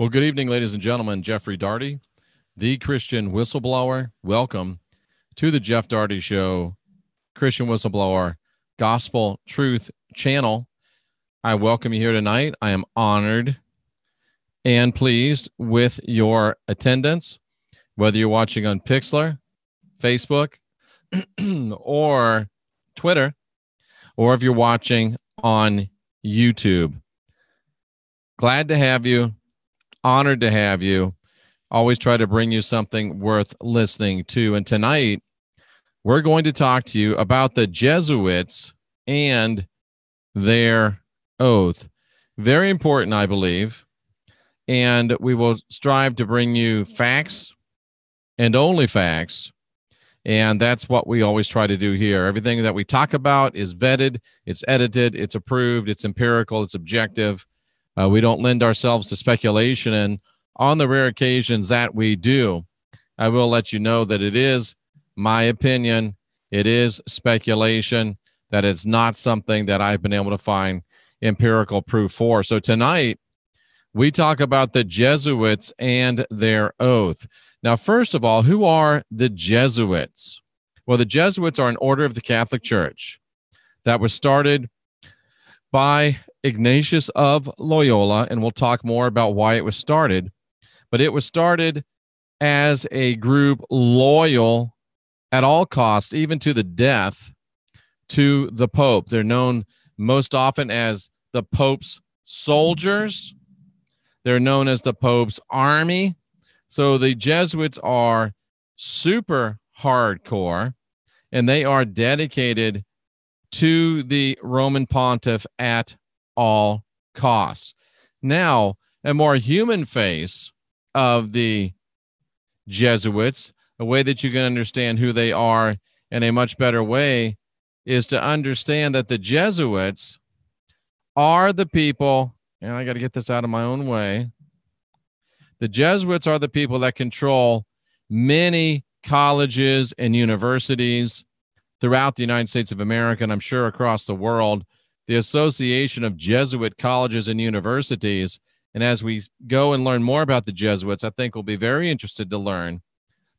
Well, good evening, ladies and gentlemen. Jeffrey Daugherty, the Christian Whistleblower. Welcome to the Jeff Daugherty Show, Christian Whistleblower, Gospel Truth Channel. I welcome you here tonight. I am honored and pleased with your attendance, whether you're watching on Pixlr, Facebook, or Twitter, or if you're watching on YouTube. Glad to have you. Honored to have you. Always try to bring you something worth listening to. And tonight, we're going to talk to you about the Jesuits and their oath. Very important, I believe. And we will strive to bring you facts and only facts. And that's what we always try to do here. Everything that we talk about is vetted, it's edited, it's approved, it's empirical, it's objective. We don't lend ourselves to speculation, and on the rare occasions that we do, I will let you know that it is my opinion, it is speculation, that it's not something that I've been able to find empirical proof for. So tonight, we talk about the Jesuits and their oath. Now, first of all, who are the Jesuits? Well, the Jesuits are an order of the Catholic Church that was started by Ignatius of Loyola, and we'll talk more about why it was started. But it was started as a group loyal at all costs, even to the death, to the Pope. They're known most often as the Pope's soldiers. They're known as the Pope's army. So the Jesuits are super hardcore, and they are dedicated to the Roman pontiff at all costs. Now, a more human face of the Jesuits, a way that you can understand who they are in a much better way, is to understand that the Jesuits are the people, and I got to get this out of my own way. The Jesuits are the people that control many colleges and universities throughout the United States of America, and I'm sure across the world. The Association of Jesuit Colleges and Universities. And as we go and learn more about the Jesuits, I think we'll be very interested to learn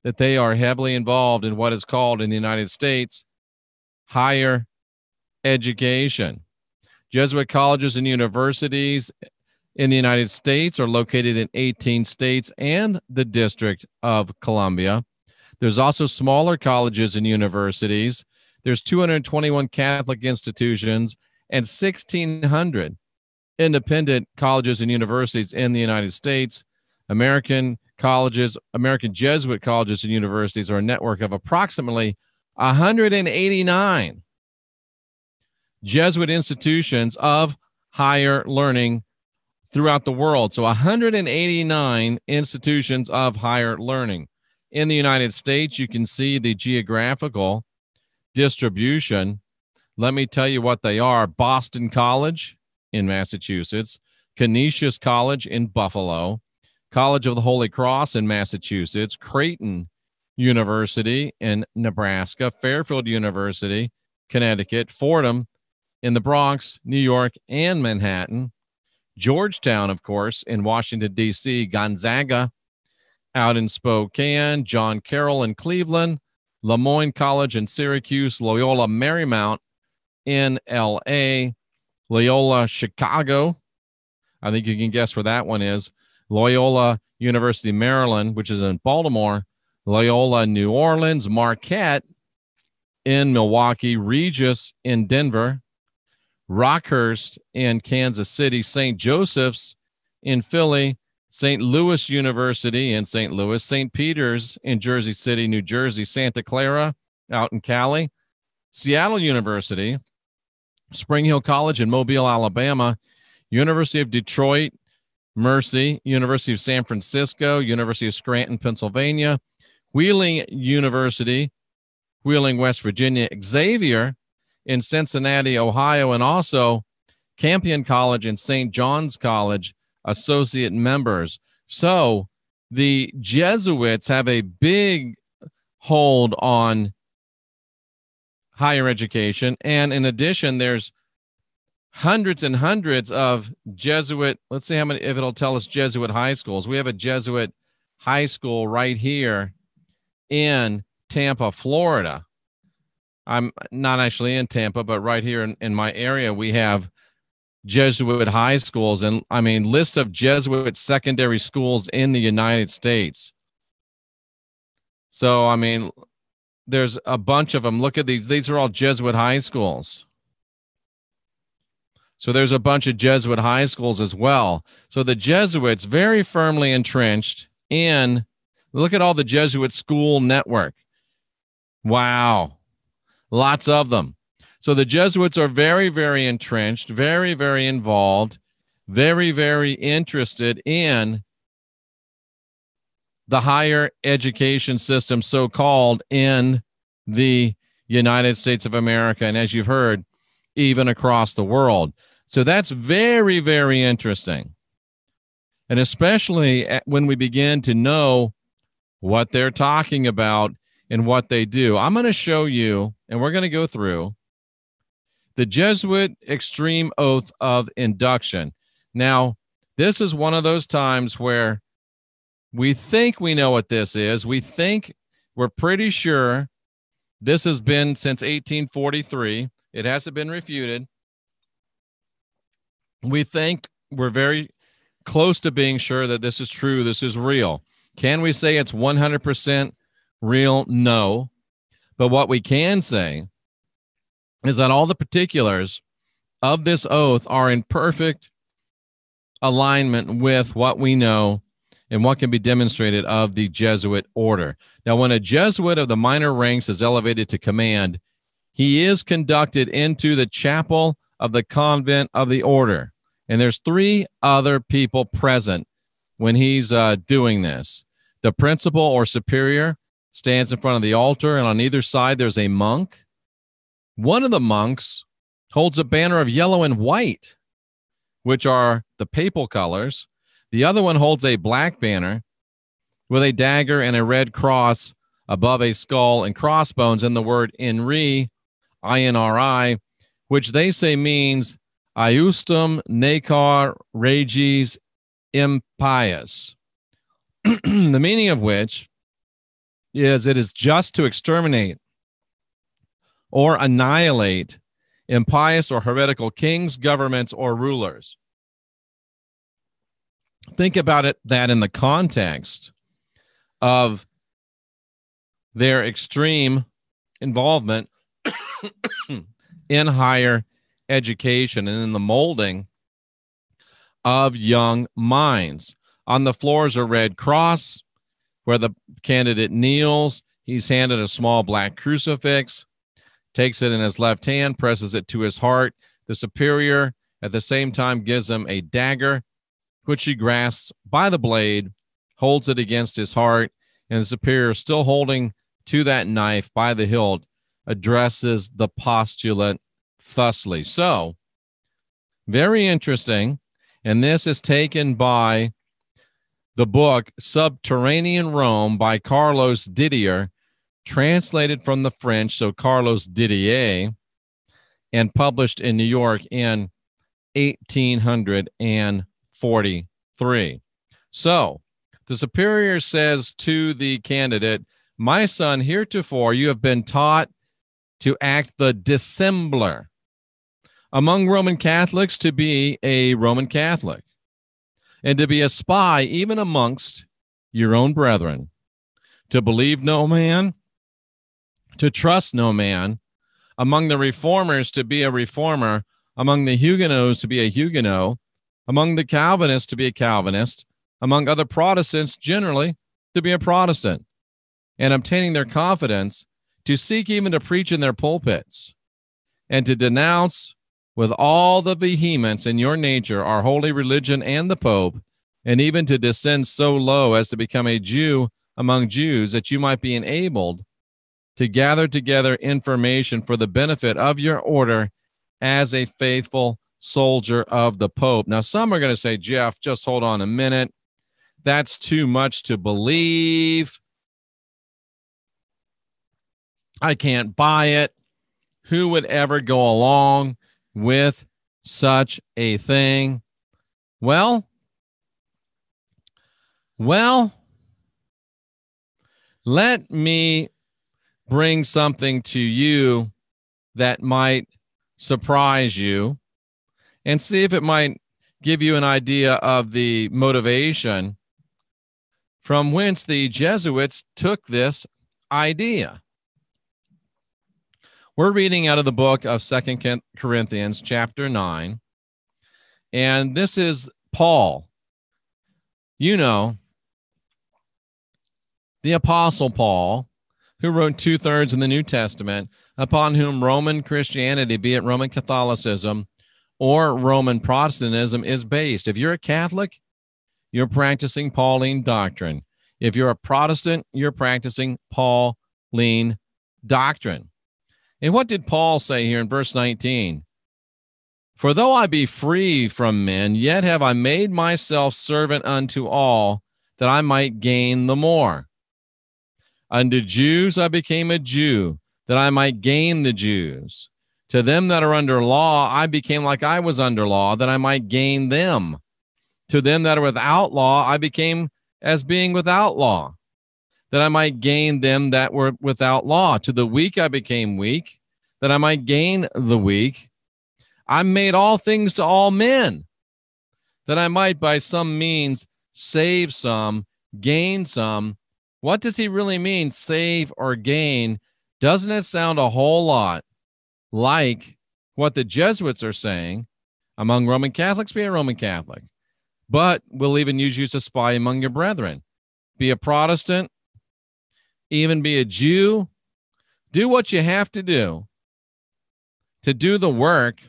that they are heavily involved in what is called in the United States higher education. Jesuit colleges and universities in the United States are located in 18 states and the District of Columbia. There's also smaller colleges and universities. There's 221 Catholic institutions and 1,600 independent colleges and universities in the United States. American Jesuit colleges and universities are a network of approximately 189 Jesuit institutions of higher learning throughout the world. So 189 institutions of higher learning. In the United States, you can see the geographical distribution. Let me tell you what they are. Boston College in Massachusetts, Canisius College in Buffalo, College of the Holy Cross in Massachusetts, Creighton University in Nebraska, Fairfield University, Connecticut, Fordham in the Bronx, New York, and Manhattan, Georgetown, of course, in Washington, D.C., Gonzaga out in Spokane, John Carroll in Cleveland, Lemoyne College in Syracuse, Loyola Marymount in L.A., Loyola Chicago. I think you can guess where that one is. Loyola University, Maryland, which is in Baltimore. Loyola New Orleans, Marquette in Milwaukee, Regis in Denver, Rockhurst in Kansas City, St. Joseph's in Philly, St. Louis University in St. Louis, St. Peter's in Jersey City, New Jersey, Santa Clara out in Cali, Seattle University, Spring Hill College in Mobile, Alabama, University of Detroit, Mercy, University of San Francisco, University of Scranton, Pennsylvania, Wheeling University, Wheeling, West Virginia, Xavier in Cincinnati, Ohio, and also Campion College and St. John's College associate members. So the Jesuits have a big hold on higher education. And in addition, there's hundreds and hundreds of Jesuit, let's see how many, if it'll tell us Jesuit high schools. We have a Jesuit high school right here in Tampa, Florida. I'm not actually in Tampa, but right here in my area, we have Jesuit high schools, and I mean, list of Jesuit secondary schools in the United States. So, I mean, there's a bunch of them. Look at these. These are all Jesuit high schools. So there's a bunch of Jesuit high schools as well. So the Jesuits very firmly entrenched in, look at all the Jesuit school network. Wow. Lots of them. So the Jesuits are very, very entrenched, very, very involved, very, very interested in the higher education system, so-called, in the United States of America. And as you've heard, even across the world. So that's very, very interesting. And especially when we begin to know what they're talking about and what they do. I'm going to show you, and we're going to go through the Jesuit Extreme Oath of Induction. Now, this is one of those times where we think we know what this is. We think we're pretty sure this has been since 1843. It hasn't been refuted. We think we're very close to being sure that this is true, this is real. Can we say it's 100% real? No. But what we can say is that all the particulars of this oath are in perfect alignment with what we know and what can be demonstrated of the Jesuit order. Now, when a Jesuit of the minor ranks is elevated to command, he is conducted into the chapel of the convent of the order. And there's 3 other people present when he's doing this. The principal or superior stands in front of the altar, and on either side there's a monk. One of the monks holds a banner of yellow and white, which are the papal colors. The other one holds a black banner with a dagger and a red cross above a skull and crossbones, and the word INRI, I-N-R-I, which they say means Iustum Necar Regis Impius. The meaning of which is it is just to exterminate or annihilate impious or heretical kings, governments, or rulers. Think about it, that in the context of their extreme involvement in higher education and in the molding of young minds. On the floor is a red cross where the candidate kneels. He's handed a small black crucifix, takes it in his left hand, presses it to his heart. The superior at the same time gives him a dagger, which he grasps by the blade, holds it against his heart, and the superior, still holding to that knife by the hilt, addresses the postulant thusly. So, very interesting. And this is taken by the book Subterranean Rome by Carlos Didier, translated from the French, so Carlos Didier, and published in New York in 1843. So, the superior says to the candidate, "My son, heretofore you have been taught to act the dissembler among Roman Catholics, to be a Roman Catholic, and to be a spy even amongst your own brethren, to believe no man, to trust no man, among the reformers to be a reformer, among the Huguenots to be a Huguenot, among the Calvinists to be a Calvinist, among other Protestants generally to be a Protestant, and obtaining their confidence, to seek even to preach in their pulpits, and to denounce with all the vehemence in your nature our holy religion and the Pope, and even to descend so low as to become a Jew among Jews, that you might be enabled to gather together information for the benefit of your order as a faithful soldier of the Pope." Now, some are going to say, "Jeff, just hold on a minute. That's too much to believe. I can't buy it. Who would ever go along with such a thing? Well, let me bring something to you that might surprise you and see if it might give you an idea of the motivation from whence the Jesuits took this idea. We're reading out of the book of 2 Corinthians chapter 9, and this is Paul. You know, the Apostle Paul, who wrote 2/3 in the New Testament, upon whom Roman Christianity, be it Roman Catholicism or Roman Protestantism, is based. If you're a Catholic, you're practicing Pauline doctrine. If you're a Protestant, you're practicing Pauline doctrine. And what did Paul say here in verse 19? For though I be free from men, yet have I made myself servant unto all, that I might gain the more. Unto Jews I became a Jew, that I might gain the Jews. To them that are under law, I became like I was under law, that I might gain them. To them that are without law, I became as being without law, that I might gain them that were without law. To the weak I became weak, that I might gain the weak. I made all things to all men, that I might by some means save some, gain some. What does he really mean, save or gain? Doesn't it sound a whole lot like what the Jesuits are saying among Roman Catholics? Be a Roman Catholic, but we'll even use you as a spy among your brethren. Be a Protestant, even be a Jew. Do what you have to do the work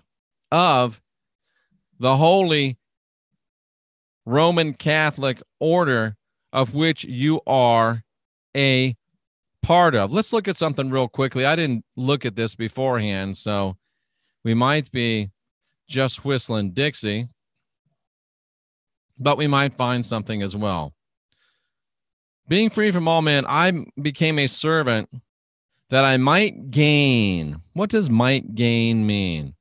of the Holy Roman Catholic order, of which you are a part of. Let's look at something real quickly. I didn't look at this beforehand, so we might be just whistling Dixie, but we might find something as well. Being free from all men, I became a servant that I might gain. What does might gain mean?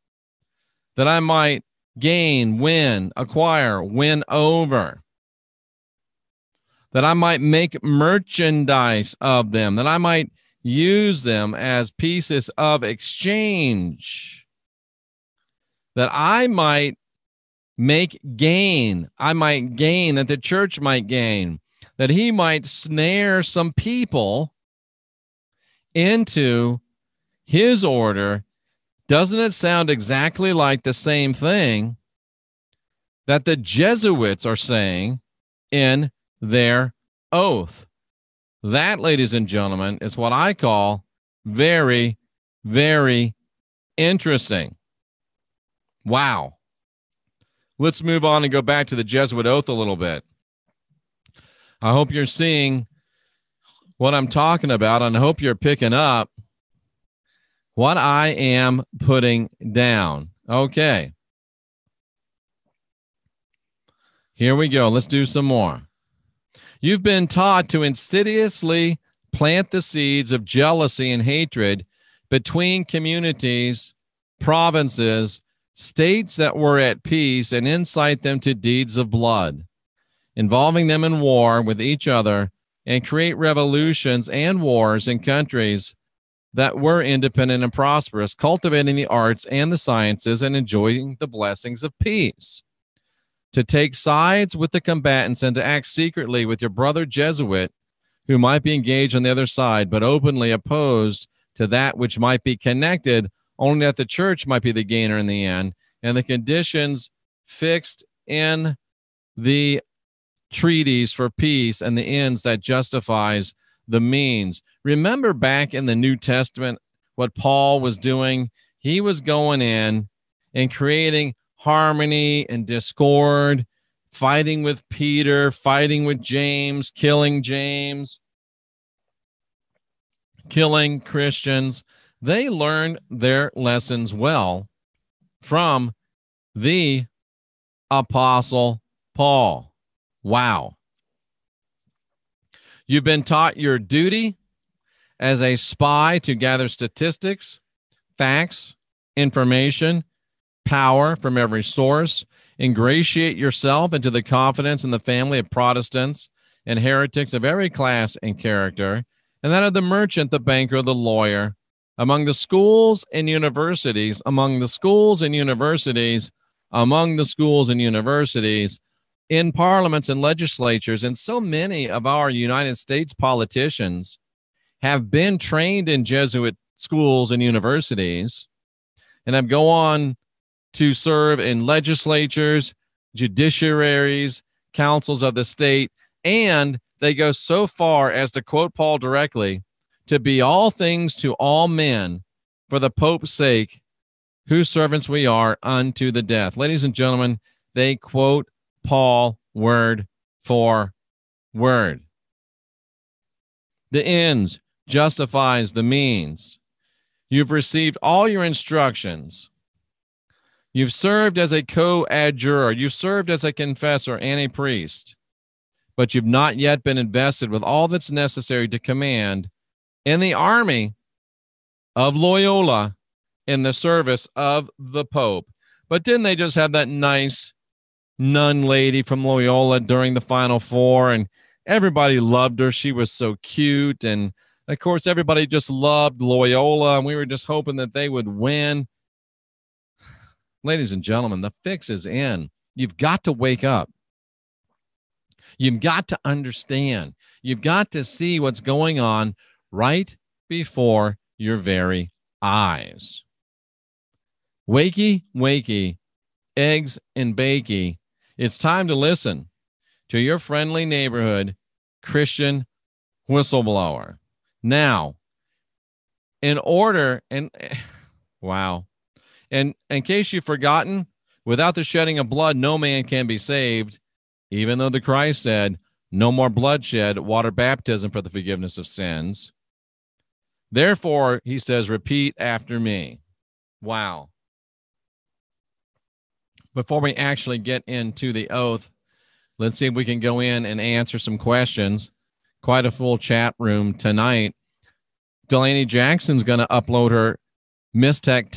That I might gain, win, acquire, win over. That I might make merchandise of them, that I might use them as pieces of exchange. That I might make gain. I might gain, that the church might gain. That he might snare some people into his order. Doesn't it sound exactly like the same thing that the Jesuits are saying in their oath? That, ladies and gentlemen, is what I call very, very interesting. Wow. Let's move on and go back to the Jesuit oath a little bit. I hope you're seeing what I'm talking about, and I hope you're picking up what I am putting down. Okay. Here we go. Let's do some more. You've been taught to insidiously plant the seeds of jealousy and hatred between communities, provinces, states that were at peace, and incite them to deeds of blood, involving them in war with each other, and create revolutions and wars in countries that were independent and prosperous, cultivating the arts and the sciences and enjoying the blessings of peace. To take sides with the combatants and to act secretly with your brother Jesuit, who might be engaged on the other side, but openly opposed to that which might be connected, only that the church might be the gainer in the end, and the conditions fixed in the treaties for peace and the ends that justifies the means. Remember back in the New Testament what Paul was doing? He was going in and creating harmony and discord, fighting with Peter, fighting with James, killing Christians. They learned their lessons well from the Apostle Paul. Wow. You've been taught your duty as a spy to gather statistics, facts, information, power from every source. Ingratiate yourself into the confidence in the family of Protestants and heretics of every class and character, and that of the merchant, the banker, the lawyer, among the schools and universities, among the schools and universities, among the schools and universities, in parliaments and legislatures. And so many of our United States politicians have been trained in Jesuit schools and universities and have gone on to serve in legislatures, judiciaries, councils of the state, and they go so far as to quote Paul directly, to be all things to all men for the Pope's sake, whose servants we are unto the death. Ladies and gentlemen, they quote Paul word for word. The ends justifies the means. You've received all your instructions. You've served as a coadjutor. You've served as a confessor and a priest, but you've not yet been invested with all that's necessary to command in the army of Loyola in the service of the Pope. But didn't they just have that nice nun lady from Loyola during the Final Four, and everybody loved her? She was so cute, and of course everybody just loved Loyola, and we were just hoping that they would win. Ladies and gentlemen, the fix is in. You've got to wake up. You've got to understand. You've got to see what's going on right before your very eyes. Wakey, wakey, eggs and bakey. It's time to listen to your friendly neighborhood Christian whistleblower. Now, in order, and wow. And in case you've forgotten, without the shedding of blood, no man can be saved, even though the Christ said, no more bloodshed, water baptism for the forgiveness of sins. Therefore, he says, repeat after me. Wow. Before we actually get into the oath, let's see if we can go in and answer some questions. Quite a full chat room tonight. Delaney Jackson's going to upload her MYSTECH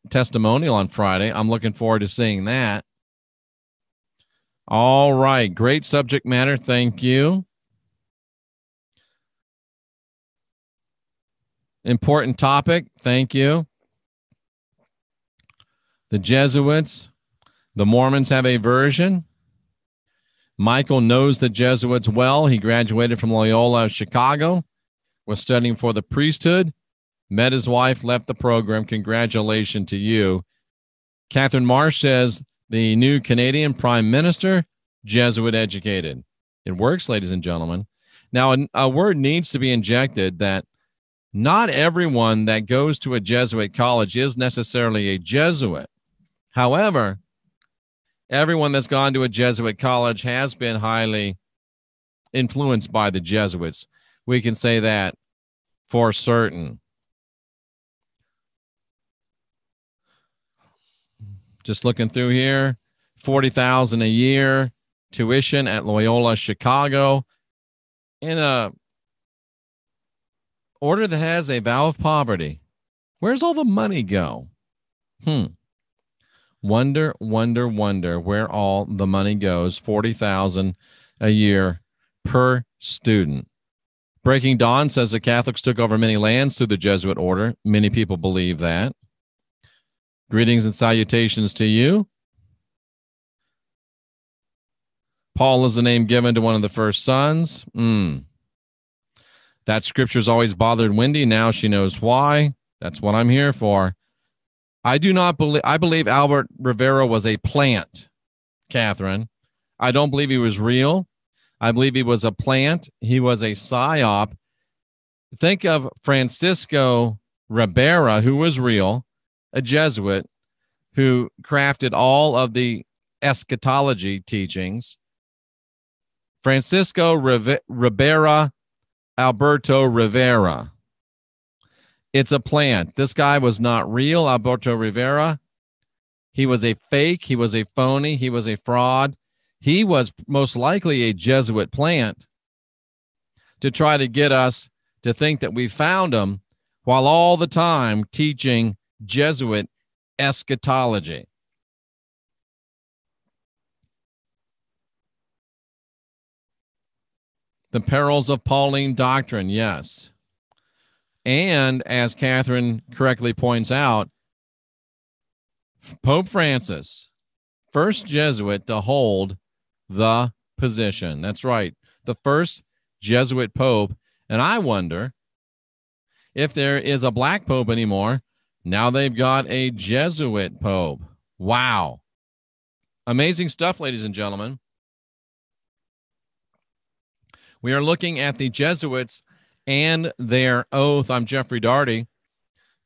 testimonial on Friday. I'm looking forward to seeing that. All right. Great subject matter. Thank you. Important topic. Thank you. The Jesuits. The Mormons have a version. Michael knows the Jesuits well. He graduated from Loyola of Chicago, was studying for the priesthood, met his wife, left the program. Congratulations to you. Catherine Marsh says the new Canadian Prime Minister, Jesuit educated. It works, ladies and gentlemen. Now, a word needs to be injected that not everyone that goes to a Jesuit college is necessarily a Jesuit. However, everyone that's gone to a Jesuit college has been highly influenced by the Jesuits. We can say that for certain. Just looking through here, $40,000 a year tuition at Loyola Chicago in a order that has a vow of poverty. Where's all the money go? Wonder where all the money goes. $40,000 a year per student. Breaking Dawn says the Catholics took over many lands through the Jesuit order. Many people believe that. Greetings and salutations to you. Paul is the name given to one of the first sons. That scripture's always bothered Wendy. Now she knows why. That's what I'm here for. I believe Albert Rivera was a plant, Catherine. I don't believe he was real. I believe he was a plant. He was a psyop. Think of Francisco Rivera, who was real, a Jesuit, who crafted all of the eschatology teachings. Francisco Rivera, Alberto Rivera. It's a plant. This guy was not real, Alberto Rivera. He was a fake. He was a phony. He was a fraud. He was most likely a Jesuit plant to try to get us to think that we found him while all the time teaching Jesuit eschatology. The perils of Pauline doctrine, yes. And as Catherine correctly points out, Pope Francis, first Jesuit to hold the position. That's right, the first Jesuit Pope. And I wonder if there is a black Pope anymore. Now they've got a Jesuit Pope. Wow. Amazing stuff, ladies and gentlemen. We are looking at the Jesuits and their oath. I'm Jeffrey Daugherty,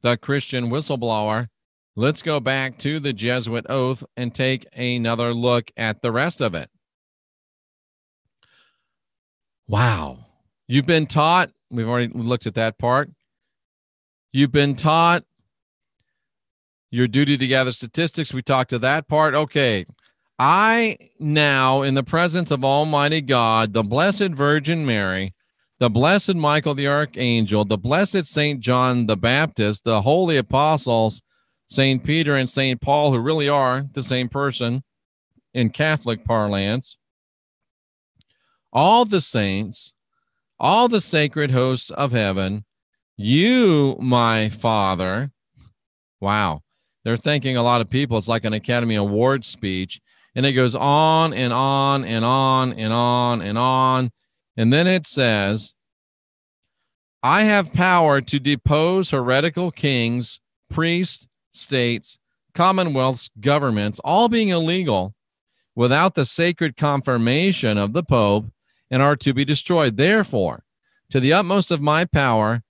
the Christian whistleblower. Let's go back to the Jesuit oath and take another look at the rest of it. Wow. You've been taught, we've already looked at that part. You've been taught your duty to gather statistics. We talked to that part. Okay. I now, in the presence of Almighty God, the Blessed Virgin Mary, the Blessed Michael the Archangel, the Blessed St. John the Baptist, the Holy Apostles, St. Peter and St. Paul, who really are the same person in Catholic parlance, all the saints, all the sacred hosts of heaven, you, my Father. Wow. They're thanking a lot of people. It's like an Academy Award speech. And it goes on and on and on and on and on. And then it says, I have power to depose heretical kings, priests, states, commonwealths, governments, all being illegal without the sacred confirmation of the Pope, and are to be destroyed. Therefore, to the utmost of my power,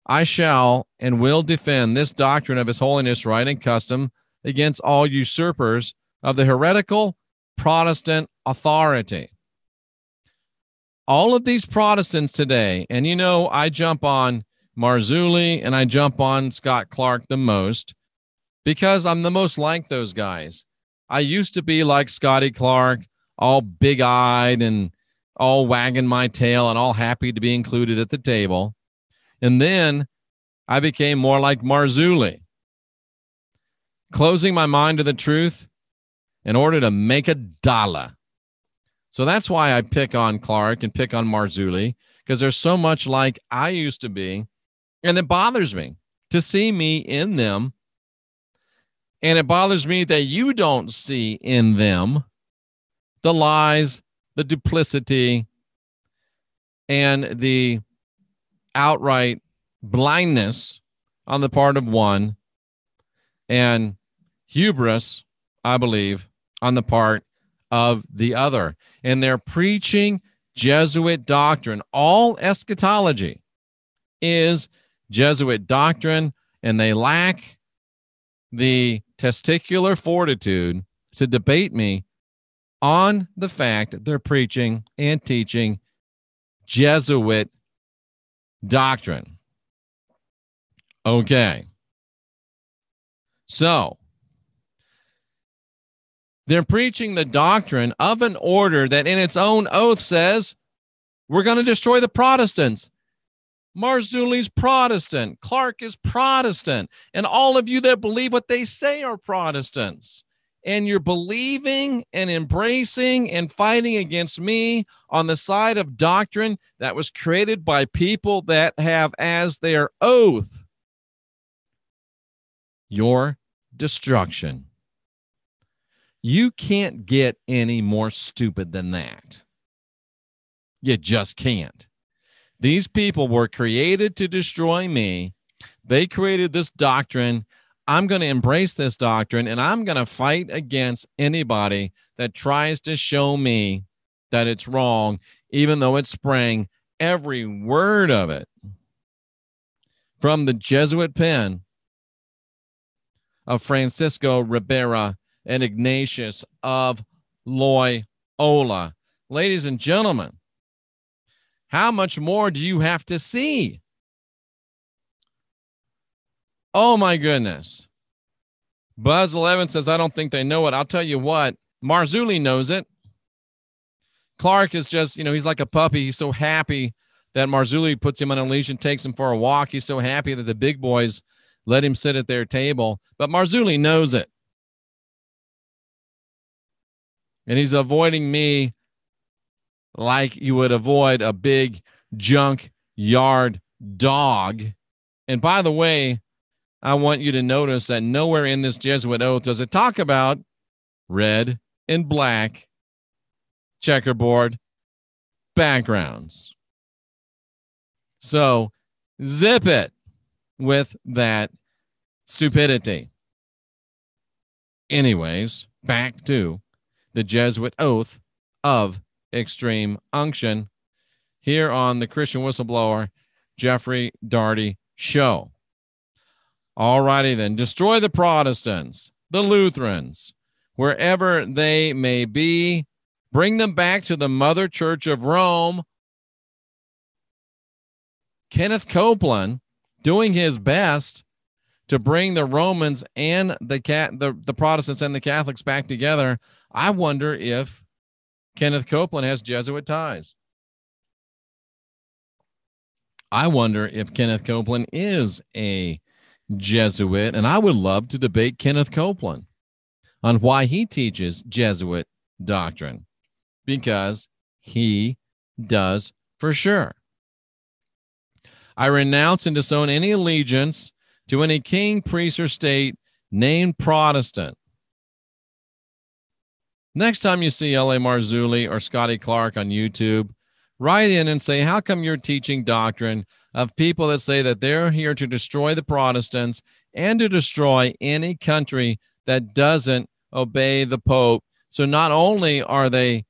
I shall and will defend this doctrine of His Holiness right and custom against all usurpers of the heretical Protestant authority. All of these Protestants today, and you know, I jump on Marzulli and I jump on Scott Clark the most because I'm the most like those guys. I used to be like Scotty Clark, all big-eyed and all wagging my tail and all happy to be included at the table. And then I became more like Marzulli, closing my mind to the truth in order to make a dollar. So that's why I pick on Clark and pick on Marzulli, because they're so much like I used to be. And it bothers me to see me in them. And it bothers me that you don't see in them the lies, the duplicity, and the outright blindness on the part of one, and hubris, I believe, on the part of the other. And they're preaching Jesuit doctrine. All eschatology is Jesuit doctrine, and they lack the testicular fortitude to debate me on the fact that they're preaching and teaching Jesuit doctrine. Okay. So, they're preaching the doctrine of an order that in its own oath says, we're going to destroy the Protestants. Marzulli's Protestant. Clark is Protestant. And all of you that believe what they say are Protestants. And you're believing and embracing and fighting against me on the side of doctrine that was created by people that have as their oath your destruction. You can't get any more stupid than that. You just can't. These people were created to destroy me. They created this doctrine. I'm going to embrace this doctrine, and I'm going to fight against anybody that tries to show me that it's wrong, even though it sprang, every word of it, from the Jesuit pen of Francisco Ribera and Ignatius of Loyola. Ladies and gentlemen, how much more do you have to see? Oh, my goodness. Buzz 11 says, I don't think they know it. I'll tell you what, Marzulli knows it. Clark is just, he's like a puppy. He's so happy that Marzulli puts him on a leash and takes him for a walk. He's so happy that the big boys let him sit at their table. But Marzulli knows it. And he's avoiding me like you would avoid a big junk yard dog. And by the way, I want you to notice that nowhere in this Jesuit oath does it talk about red and black checkerboard backgrounds. So zip it with that stupidity. Anyways, back to the Jesuit oath of extreme unction here on the Christian Whistleblower Jeffrey Daugherty Show. All righty then. Destroy the Protestants, the Lutherans, wherever they may be. Bring them back to the Mother Church of Rome. Kenneth Copeland doing his best to bring the Romans and the Protestants and the Catholics back together. I wonder if Kenneth Copeland has Jesuit ties. I wonder if Kenneth Copeland is a Jesuit, and I would love to debate Kenneth Copeland on why he teaches Jesuit doctrine, because he does for sure. I renounce and disown any allegiance to any king, priest, or state named Protestant. Next time you see L.A. Marzulli or Scotty Clark on YouTube, write in and say, how come you're teaching doctrine of people that say that they're here to destroy the Protestants and to destroy any country that doesn't obey the Pope? So not only are they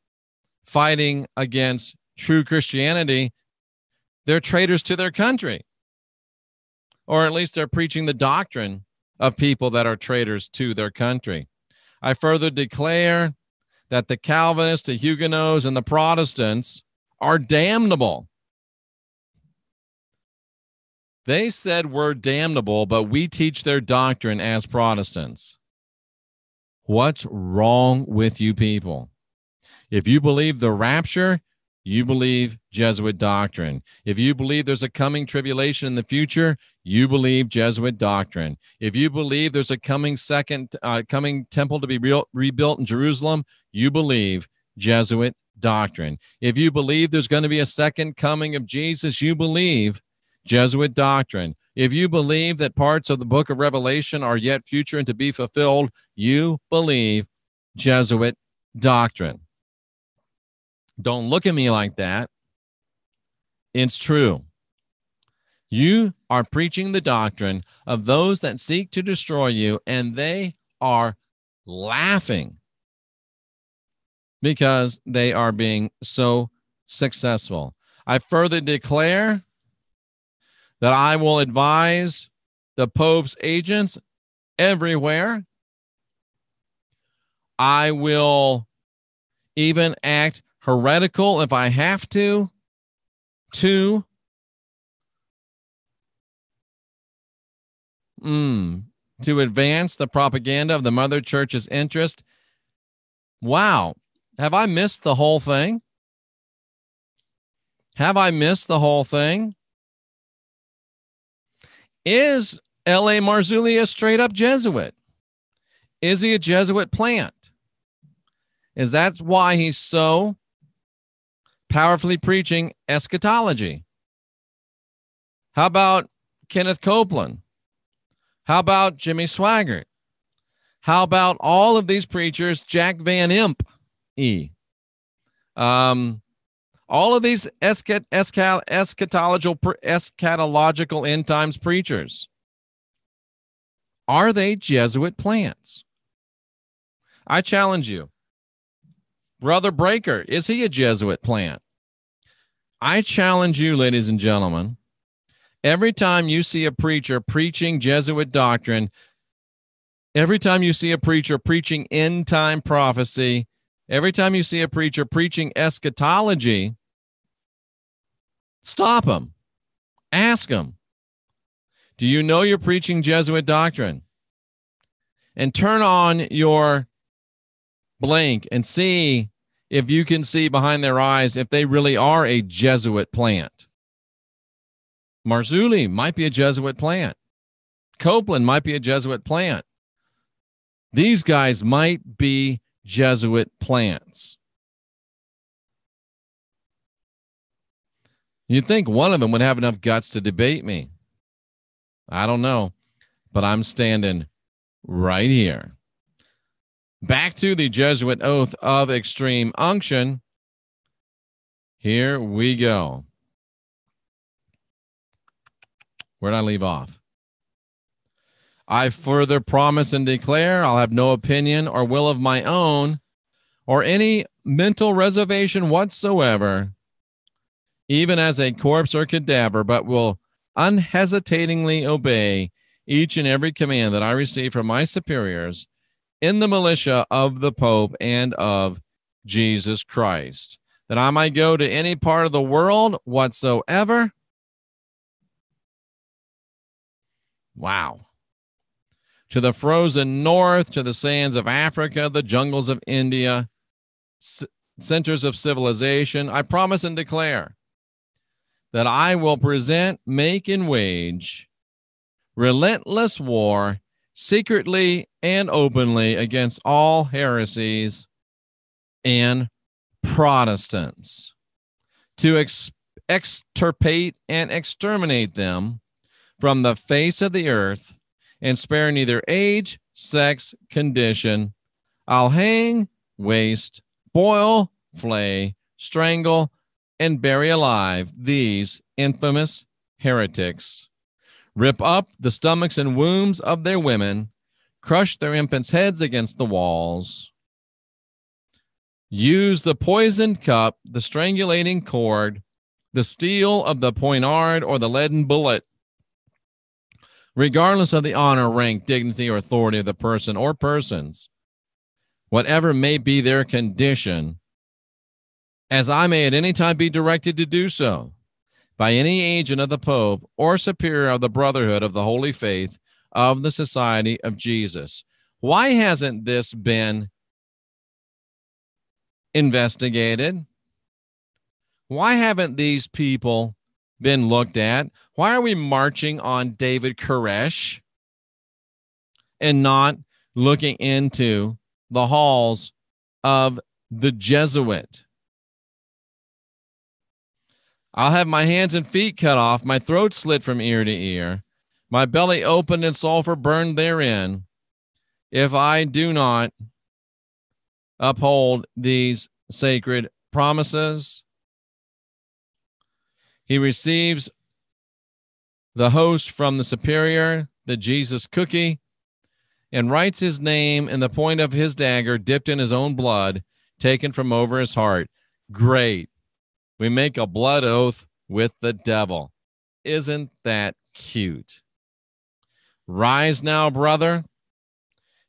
fighting against true Christianity, they're traitors to their country. Or at least they're preaching the doctrine of people that are traitors to their country. I further declare that the Calvinists, the Huguenots, and the Protestants are damnable. They said we're damnable, but we teach their doctrine as Protestants. What's wrong with you people? If you believe the rapture, you believe Jesuit doctrine. If you believe there's a coming tribulation in the future, you believe Jesuit doctrine. If you believe there's a coming temple to be rebuilt in Jerusalem, you believe Jesuit doctrine. If you believe there's going to be a second coming of Jesus, you believe Jesuit doctrine. If you believe that parts of the book of Revelation are yet future and to be fulfilled, you believe Jesuit doctrine. Don't look at me like that. It's true. You are preaching the doctrine of those that seek to destroy you, and they are laughing because they are being so successful. I further declare that I will advise the Pope's agents everywhere. I will even act heretical if I have to advance the propaganda of the Mother Church's interest. Wow. Have I missed the whole thing? Have I missed the whole thing? Is L.A. Marzulli a straight-up Jesuit? Is he a Jesuit plant? Is that why he's so powerfully preaching eschatology? How about Kenneth Copeland? How about Jimmy Swaggart? How about all of these preachers, Jack Van Imp? All of these eschatological end times preachers, are they Jesuit plants? I challenge you. Brother Breaker, is he a Jesuit plant? I challenge you, ladies and gentlemen, every time you see a preacher preaching Jesuit doctrine, every time you see a preacher preaching end time prophecy, every time you see a preacher preaching eschatology, stop him. Ask him, do you know you're preaching Jesuit doctrine? And turn on your blank and see if you can see behind their eyes if they really are a Jesuit plant. Marzulli might be a Jesuit plant. Copeland might be a Jesuit plant. These guys might be Jesuit plants. You'd think one of them would have enough guts to debate me. I don't know, but I'm standing right here. Back to the Jesuit oath of extreme unction. Here we go. Where'd I leave off? I further promise and declare I'll have no opinion or will of my own or any mental reservation whatsoever, even as a corpse or cadaver, but will unhesitatingly obey each and every command that I receive from my superiors in the militia of the Pope and of Jesus Christ, that I might go to any part of the world whatsoever. Wow. To the frozen north, to the sands of Africa, the jungles of India, centers of civilization, I promise and declare that I will present, make, and wage relentless war secretly and openly against all heresies and Protestants, to extirpate and exterminate them from the face of the earth, and spare neither age, sex, condition. I'll hang, waste, boil, flay, strangle, and bury alive these infamous heretics, rip up the stomachs and wombs of their women, crush their infants' heads against the walls, use the poisoned cup, the strangulating cord, the steel of the poignard, or the leaden bullet, regardless of the honor, rank, dignity, or authority of the person or persons, whatever may be their condition, as I may at any time be directed to do so by any agent of the Pope or superior of the Brotherhood of the Holy Faith of the Society of Jesus. Why hasn't this been investigated? Why haven't these people been looked at? Why are we marching on David Koresh and not looking into the halls of the Jesuit? I'll have my hands and feet cut off, my throat slit from ear to ear, my belly opened and sulfur burned therein, if I do not uphold these sacred promises. He receives the host from the superior, the Jesus cookie, and writes his name in the point of his dagger dipped in his own blood, taken from over his heart. Great. We make a blood oath with the devil. Isn't that cute? Rise now, brother,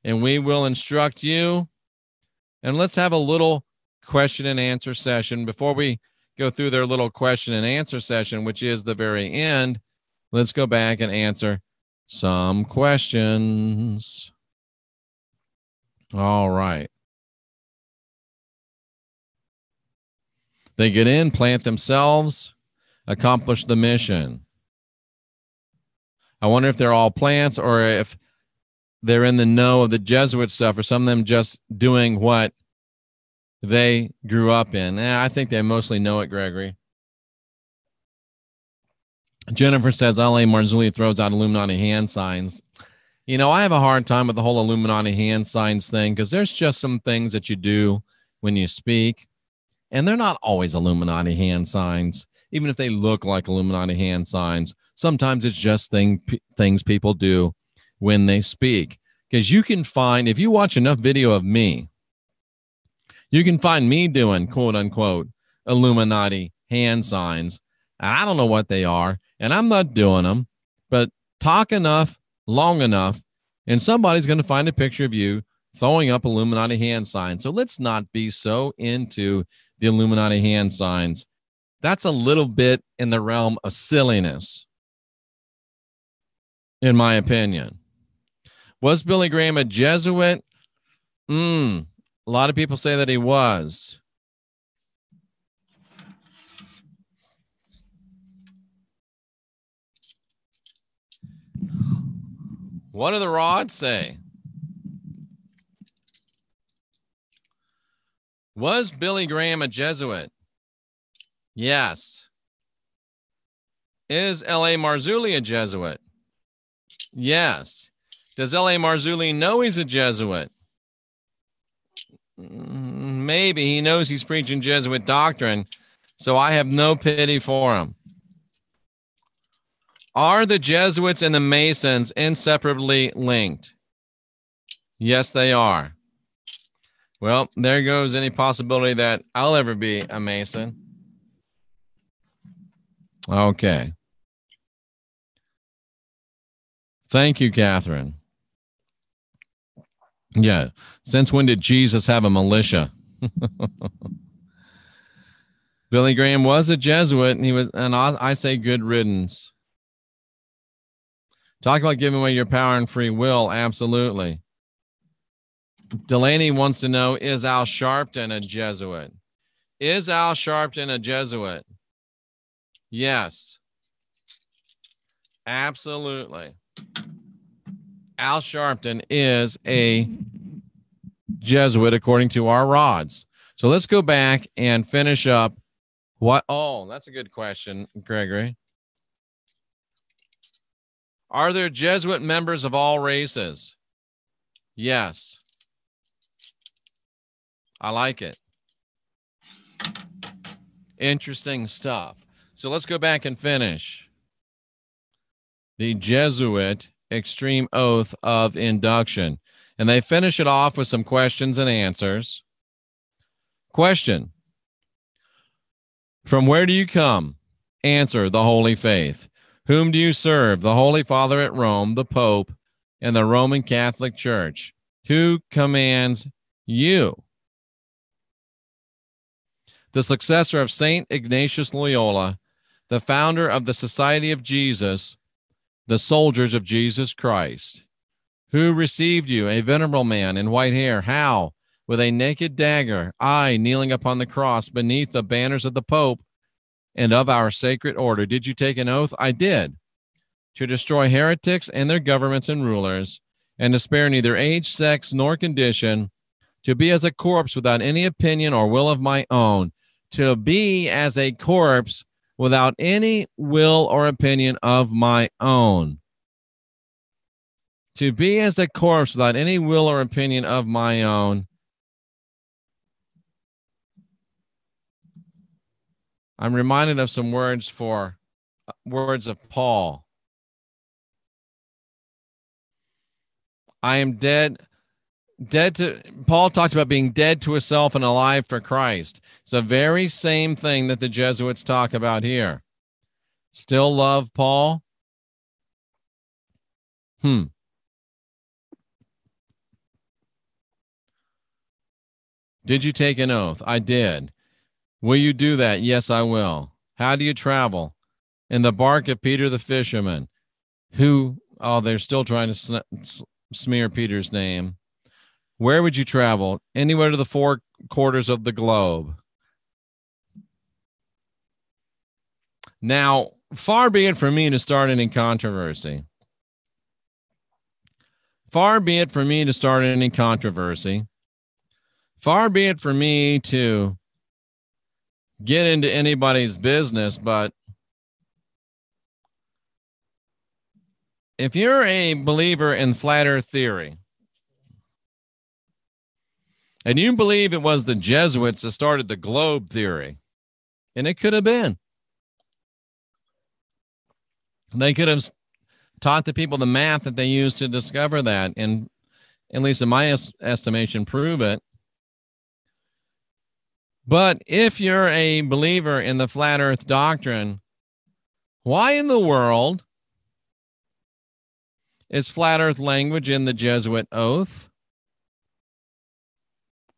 and we will instruct you. And let's have a little question and answer session. Before we go through their little question and answer session, which is the very end, let's go back and answer some questions. All right. They get in, plant themselves, accomplish the mission. I wonder if they're all plants or if they're in the know of the Jesuit stuff, or some of them just doing what they grew up in. I think they mostly know it, Gregory. Jennifer says, Ale Marzulli throws out Illuminati hand signs. You know, I have a hard time with the whole Illuminati hand signs thing because there's just some things that you do when you speak, and they're not always Illuminati hand signs, even if they look like Illuminati hand signs. Sometimes it's just things people do when they speak. Because you can find, if you watch enough video of me, you can find me doing, quote unquote, Illuminati hand signs. And I don't know what they are, and I'm not doing them, but talk enough, long enough, and somebody's going to find a picture of you throwing up Illuminati hand signs. So let's not be so into the Illuminati hand signs. That's a little bit in the realm of silliness, in my opinion. Was Billy Graham a Jesuit? A lot of people say that he was. What do the rods say? Was Billy Graham a Jesuit? Yes. Is L.A. Marzulli a Jesuit? Yes. Does L.A. Marzulli know he's a Jesuit? Maybe. He knows he's preaching Jesuit doctrine, so I have no pity for him. Are the Jesuits and the Masons inseparably linked? Yes, they are. Well, there goes any possibility that I'll ever be a Mason. Okay. Thank you, Catherine. Yeah. Since when did Jesus have a militia? Billy Graham was a Jesuit, and I say good riddance. Talk about giving away your power and free will. Absolutely. Delaney wants to know, is Al Sharpton a Jesuit? Is Al Sharpton a Jesuit? Yes. Absolutely. Al Sharpton is a Jesuit according to our rods. So let's go back and finish up what. Oh, that's a good question, Gregory. Are there Jesuit members of all races? Yes. I like it. Interesting stuff. So let's go back and finish the Jesuit extreme oath of induction. And they finish it off with some questions and answers. Question. From where do you come? Answer, the Holy Faith. Whom do you serve? The Holy Father at Rome, the Pope, and the Roman Catholic Church. Who commands you? The successor of St. Ignatius Loyola, the founder of the Society of Jesus, the soldiers of Jesus Christ. Who received you? A venerable man in white hair. How? With a naked dagger, I kneeling upon the cross beneath the banners of the Pope and of our sacred order. Did you take an oath? I did. To destroy heretics and their governments and rulers, and to spare neither age, sex, nor condition, to be as a corpse without any opinion or will of my own, to be as a corpse without any will or opinion of my own. To be as a corpse without any will or opinion of my own. I'm reminded of some words of Paul. I am dead to, Paul talked about being dead to himself and alive for Christ. It's the very same thing that the Jesuits talk about here. Still love Paul? Did you take an oath? I did. Will you do that? Yes, I will. How do you travel? In the bark of Peter the fisherman. Who, oh, they're still trying to smear Peter's name. Where would you travel? Anywhere to the four quarters of the globe. Now, far be it from me to start any controversy. Far be it from me to start any controversy. Far be it from me to get into anybody's business, but if you're a believer in flat earth theory, and you believe it was the Jesuits that started the globe theory, and it could have been. They could have taught the people the math that they used to discover that, and at least in my estimation, prove it. But if you're a believer in the flat earth doctrine, why in the world is flat earth language in the Jesuit oath?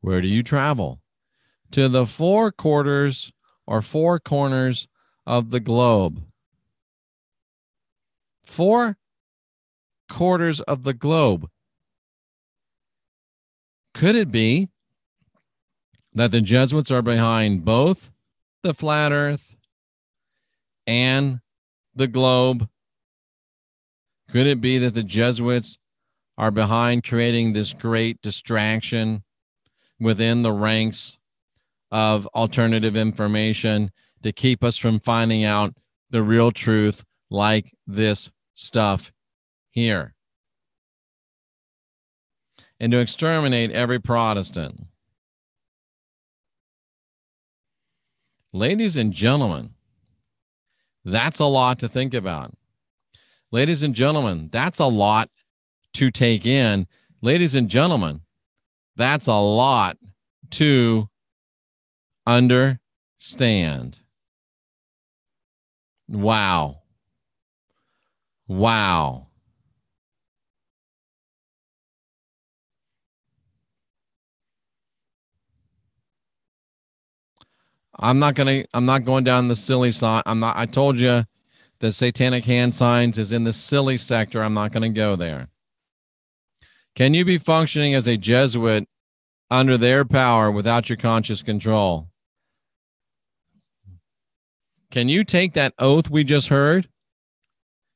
Where do you travel? To the four quarters or four corners of the globe. Four quarters of the globe. Could it be that the Jesuits are behind both the flat earth and the globe? Could it be that the Jesuits are behind creating this great distraction within the ranks of alternative information to keep us from finding out the real truth like this stuff here, and to exterminate every Protestant. Ladies and gentlemen, that's a lot to think about. Ladies and gentlemen, that's a lot to take in. Ladies and gentlemen, that's a lot to understand. Wow. Wow. I'm not going down the silly side. I told you the satanic hand signs is in the silly sector. I'm not going to go there. Can you be functioning as a Jesuit under their power without your conscious control? Can you take that oath we just heard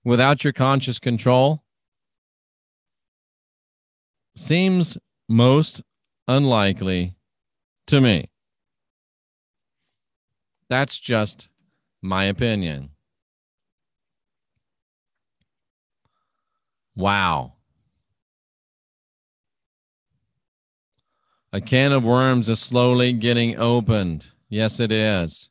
without your conscious control? Seems most unlikely to me. That's just my opinion. Wow. A can of worms is slowly getting opened. Yes, it is.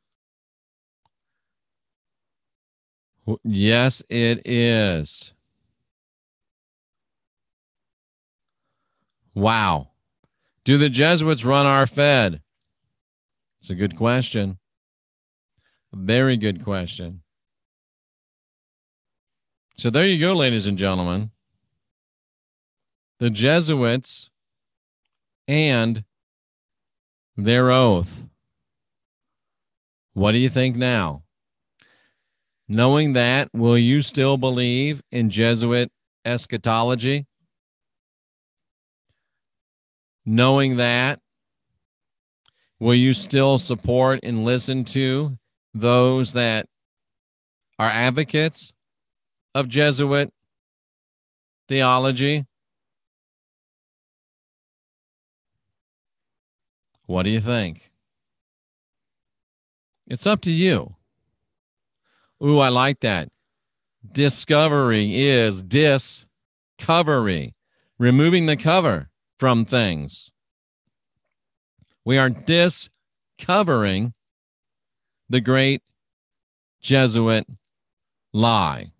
Yes, it is. Wow. Do the Jesuits run our Fed? It's a good question. A very good question. So there you go, ladies and gentlemen. The Jesuits and their oath. What do you think now? Knowing that, will you still believe in Jesuit eschatology? Knowing that, will you still support and listen to those that are advocates of Jesuit theology? What do you think? It's up to you. Ooh, I like that. Discovery is discovery, removing the cover from things. We are discovering the great Jesuit lie.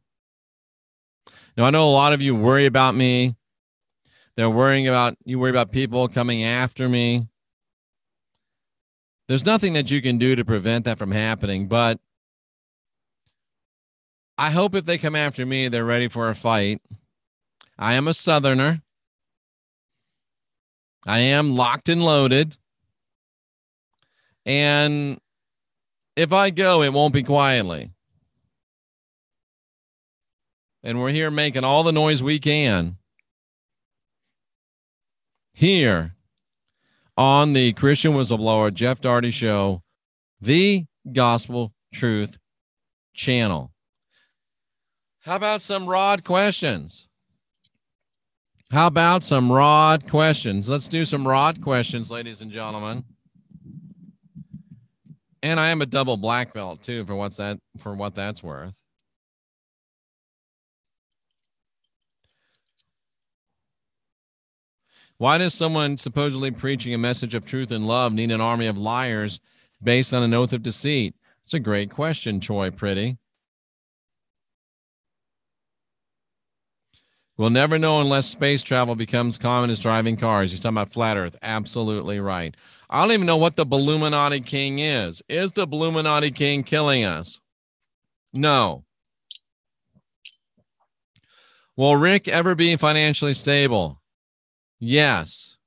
Now, I know a lot of you worry about me. You worry about people coming after me. There's nothing that you can do to prevent that from happening, but I hope if they come after me, they're ready for a fight. I am a Southerner. I am locked and loaded. And if I go, it won't be quietly. And we're here making all the noise we can here on the Christian Whistleblower Jeff Daugherty Show, the Gospel Truth channel. How about some rod questions? Let's do some rod questions, ladies and gentlemen. And I am a double black belt too, for what that's worth. Why does someone supposedly preaching a message of truth and love need an army of liars based on an oath of deceit? It's a great question, Troy Pretty. We'll never know unless space travel becomes common as driving cars. He's talking about flat Earth. Absolutely right. I don't even know what the Balluminati King is. Is the Balluminati King killing us? No. Will Rick ever be financially stable? Yes.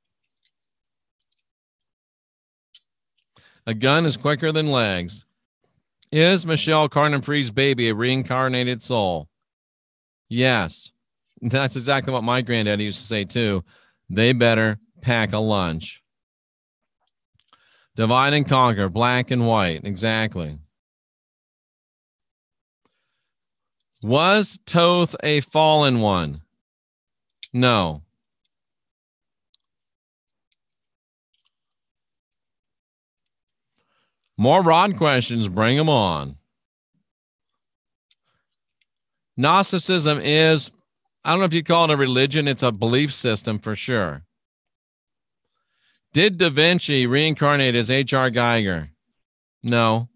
A gun is quicker than legs. Is Michelle Carnefree's baby a reincarnated soul? Yes. That's exactly what my granddaddy used to say, too. They better pack a lunch. Divide and conquer, black and white. Exactly. Was Toth a fallen one? No. More rod questions. Bring them on. Gnosticism is, I don't know if you call it a religion, it's a belief system for sure. Did Da Vinci reincarnate as H.R. Geiger? No.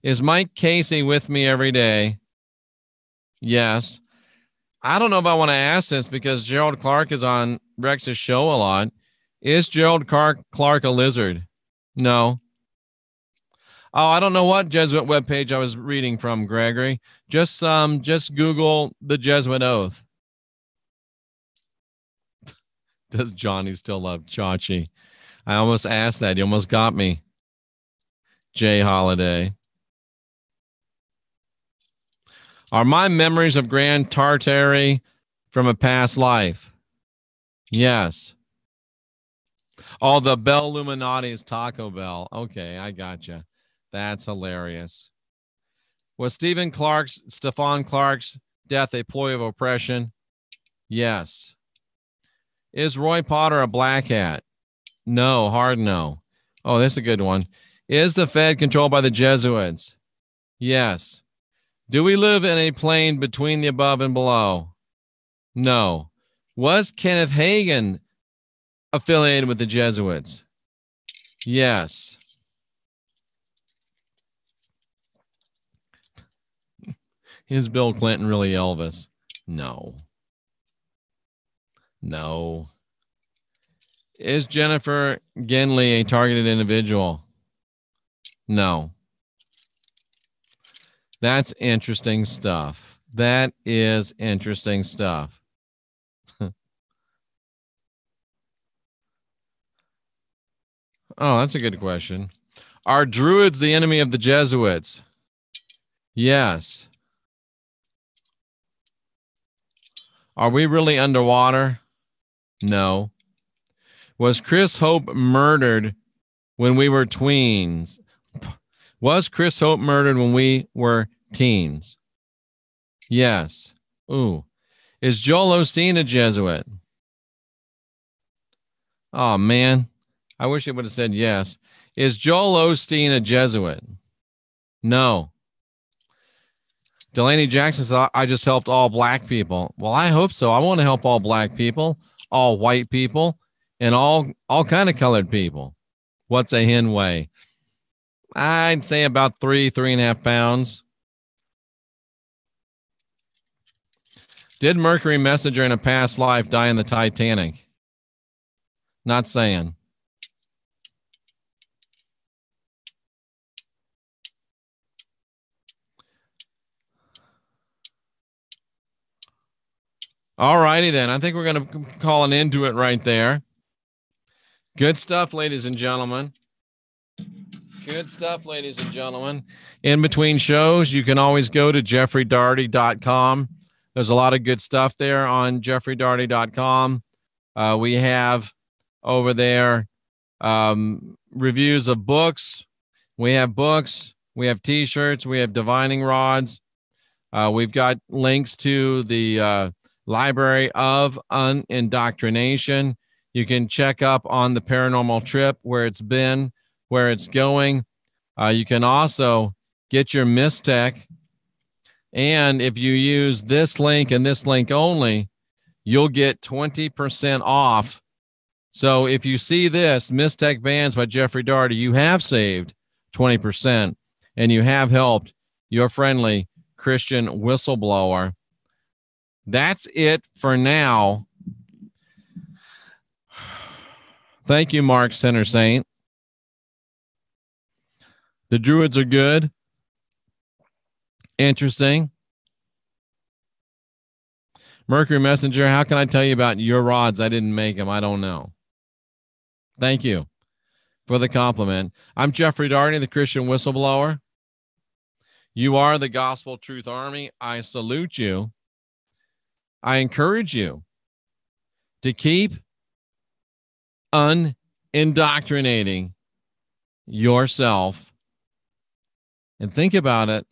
Is Mike Casey with me every day? Yes. I don't know if I want to ask this because Gerald Clark is on Rex's show a lot. Is Gerald Clark a lizard? No. Oh, I don't know what Jesuit webpage I was reading from, Gregory. Just Google the Jesuit Oath. Does Johnny still love Chachi? I almost asked that. You almost got me. Jay Holiday. Are my memories of Grand Tartary from a past life? Yes. Oh, the Bell Illuminati is Taco Bell. Okay, I gotcha. That's hilarious. Was Stephen Clark's death a ploy of oppression? Yes. Is Roy Potter a black hat? No, hard no. Oh, that's a good one. Is the Fed controlled by the Jesuits? Yes. Do we live in a plane between the above and below? No. Was Kenneth Hagin affiliated with the Jesuits? Yes. Is Bill Clinton really Elvis? No. No. Is Jennifer Genley a targeted individual? No. That's interesting stuff. That is interesting stuff. Oh, that's a good question. Are Druids the enemy of the Jesuits? Yes. Are we really underwater? No. Was Chris Hope murdered when we were tweens? Was Chris Hope murdered when we were teens? Yes. Ooh. Is Joel Osteen a Jesuit? Oh, man. I wish it would have said yes. Is Joel Osteen a Jesuit? No. Delaney Jackson said, I just helped all black people. Well, I hope so. I want to help all black people, all white people, and all kind of colored people. What's a hen weigh? I'd say about 3.5 pounds. Did Mercury Messenger in a past life die in the Titanic? Not saying. All righty then. I think we're going to call an end to it right there. Good stuff, ladies and gentlemen. Good stuff, ladies and gentlemen. In between shows, you can always go to jeffreydarty.com. There's a lot of good stuff there on jeffreydarty.com. We have over there reviews of books. We have books. We have T-shirts. We have divining rods. We've got links to the Library of Unindoctrination. You can check up on the paranormal trip, where it's been, where it's going. You can also get your MYSTECH. And if you use this link and this link only, you'll get 20% off. So if you see this, MYSTECH Bands by Jeffrey Darty, you have saved 20% and you have helped your friendly Christian whistleblower. That's it for now. Thank you, Mark Center Saint. The Druids are good. Interesting. Mercury Messenger, how can I tell you about your rods? I didn't make them. I don't know. Thank you for the compliment. I'm Jeffrey Darty, the Christian whistleblower. You are the Gospel Truth Army. I salute you. I encourage you to keep unindoctrinating yourself. And think about it.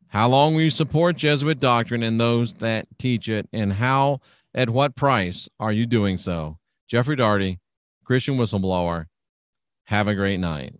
How long will you support Jesuit doctrine and those that teach it? And how, at what price are you doing so? Jeffrey Darty, Christian whistleblower. Have a great night.